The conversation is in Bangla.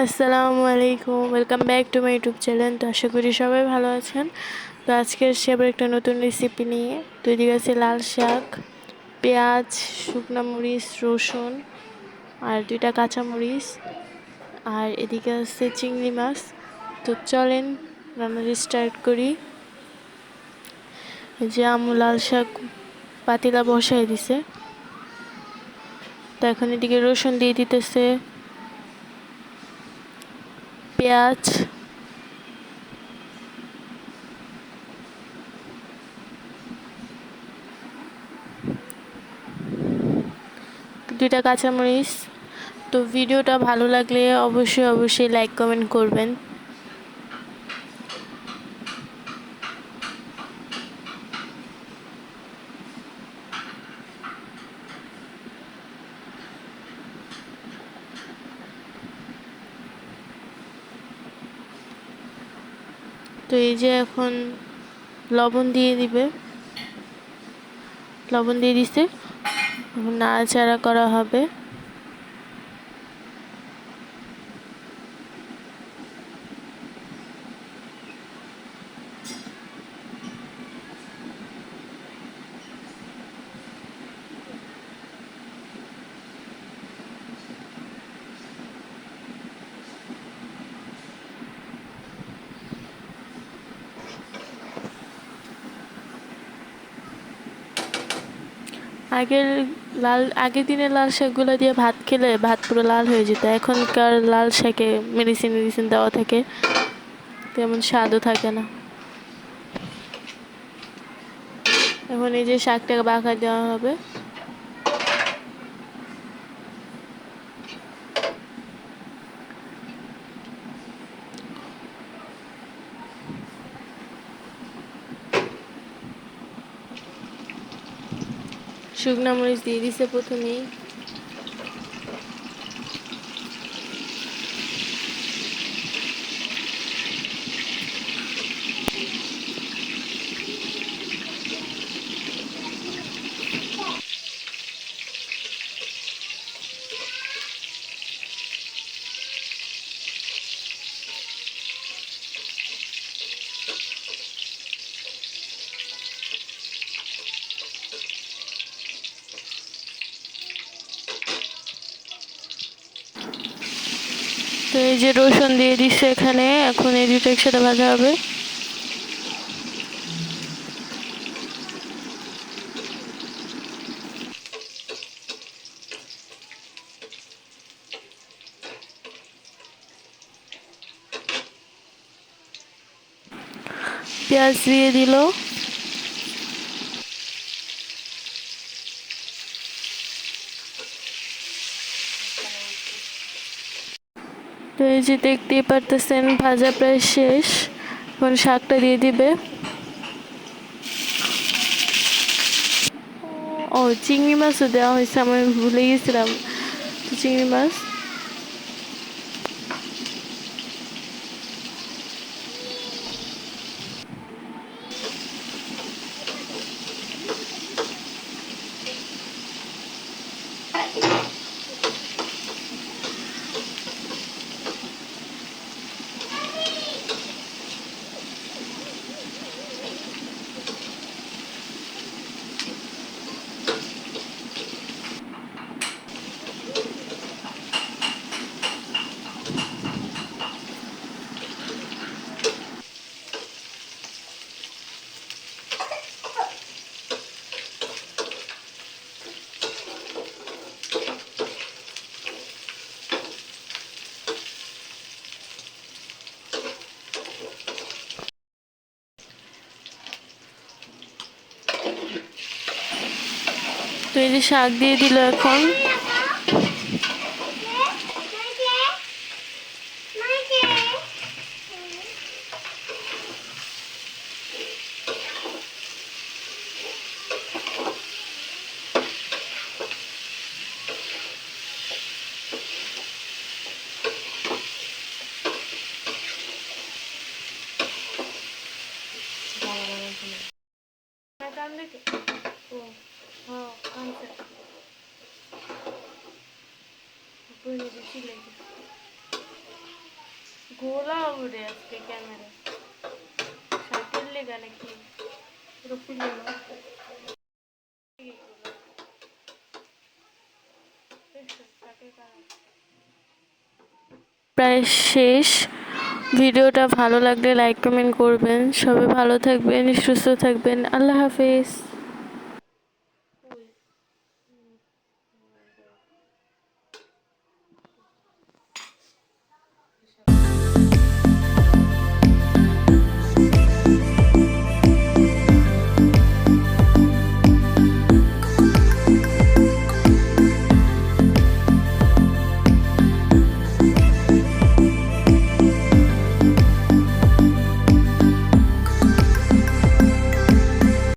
আসসালামু আলাইকুম, welcome back to my YouTube channel. তো আশা করি সবাই ভালো আছেন। তো আজকে এসেছি আবার একটা নতুন রেসিপি নিয়ে। তো এদিকে আছে লাল শাক, পেঁয়াজ, শুকনো মরিচ, রসুন আর 2টা কাঁচামরিচ, আর এদিকে আছে চিংড়ি মাছ। তো চলেন রান্নাটা স্টার্ট করি। এই যে আম্মু লাল শাক পাতিলা বসাই দিছে। তো এখন এদিকে রসুন দিয়ে দিতেছে, পেঁয়াজ, দুইটা কাঁচামরিচ। তো ভিডিওটা ভালো লাগলে অবশ্যই লাইক কমেন্ট করবেন। তো এই যে এখন লবণ দিয়ে দিবে, লবণ দিয়ে দিছে, নাড়াচাড়া করা হবে। আগের দিনের লাল শাকগুলো দিয়ে ভাত খেলে ভাত পুরো লাল হয়ে যেত। এখনকার লাল শাকে মেডিসিন দেওয়া থাকে, তেমন স্বাদও থাকে না। এখন এই যে শাকটাকে বাঘা দেওয়া হবে। শুকনো মরিচ দিয়ে দিছে প্রথমেই। তো এই যে রসুন দিয়ে দিচ্ছে এখানে, এখন এই দুটো একসাথে ভাজা হবে। পেঁয়াজ দিয়ে দিল। তো এই যে দেখতেই পারতেছেন ভাজা প্রায় শেষ, এখন শাকটা দিয়ে দিবে। ও, চিংড়ি মাছও দেওয়া হয়েছে, আমি ভুলে গেছিলাম। তো চিংড়ি মাছ তো এই যে শাক দিয়ে দিল এখন। গোলা উড়ে আজকে ক্যামেরা শাকের লেগা নাকি পুরো ফুলে না প্রায় শেষ। ভিডিওটা ভালো লাগলে লাইক কমেন্ট করবেন। সবাই ভালো থাকবেন, সুস্থ থাকবেন। আল্লাহ হাফেজ।